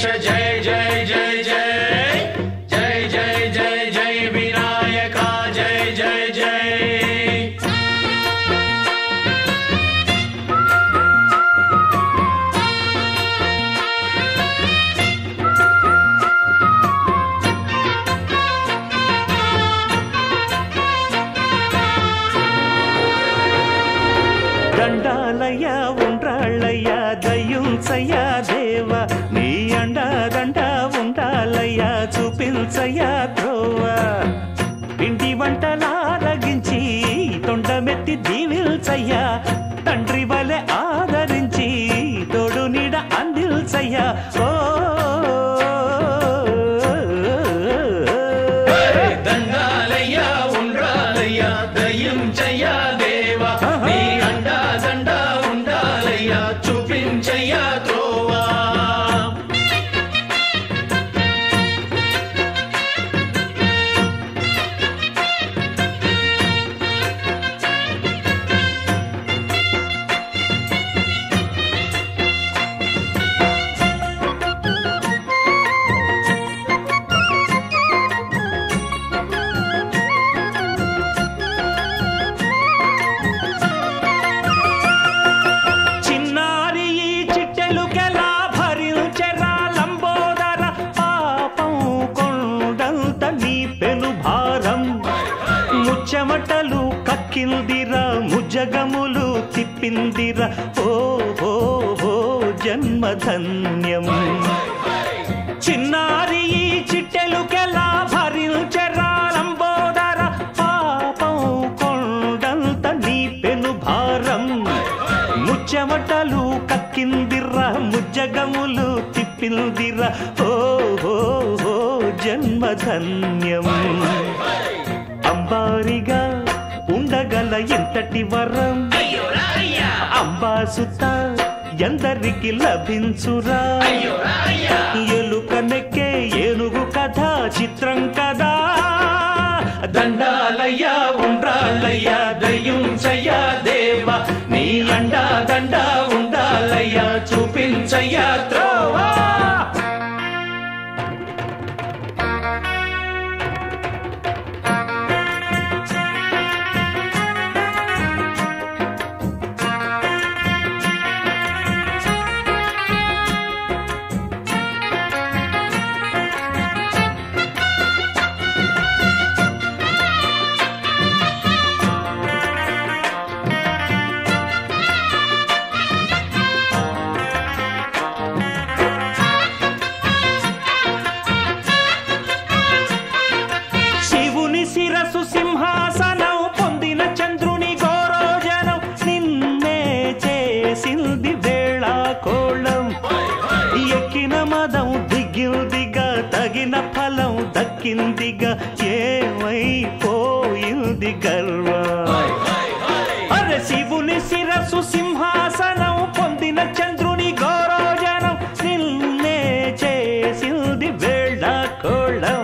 गणेश जय जय जय जय जय जय जय जय विनायका जय जय जय దండాలయ్యా ఉండ్రాళ్ళయ్యా దయ్యుంచయ్యా దేవా నీ అండా దండ ఉండాలయ్యా చూపించయ్యా త్రోవా పిండి వంటలారగించి తొండమెత్తి దీవిల్చయ్యా తండ్రి వలె ఆదరించి తోడు నీడ అందిల్చయ్యా ఓ దండాలయ్యా ఉండ్రాలయ్యా దయ్యుంచయ్యా దేవా నీ అండా దండ ఉండాలయ్యా చూపించయ్యా త్రోవా చెమటలు కక్కిందిరా ముజగములు తిప్పిందిరా ఓ ఓ ఓ జన్మధన్యం చిన్నారి ఈ చిట్టెలుకెలా భరించెరా లంబోదర పాపం కొండంత నీ పెను భారం ముచ్చెమటలు కక్కిందిరా ముజగములు తిప్పిందిరా ఓ ఓ ఓ జన్మధన్యం అంబారిగా ఉండగల ఇంతటి వరం అంబాసుత ఎందరికి లభించురా ఎలుక నెక్కే ఏనుగు కథ చిత్రం కదా దండాలయ్యా ఉండ్రాలయ్యా దయ్యుంచయ్యా దేవా నీ అండా దండ ఉండాలయ్యా చూపించయ్యా త్రోవా శిరసు సింహాసనం పొందిన చంద్రుని గౌరోజనం నిన్నే చేసింది వేళా కోళం ఎక్కిన మదం దిగిందిగా తగిన ఫలం దక్కిందిగా ఏమైపోయింది గర్వం అరే శివుని శిరసు సింహాసనం పొందిన చంద్రుని గౌరోజనం నిన్నే చేసింది వేళా కోళం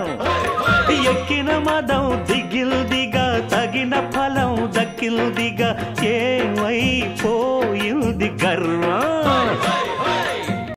ఎక్కిన మదం దిగిల్దిగా తగిన ఫలం దక్కిల్దిగా ఏమైపోయింది గర్వం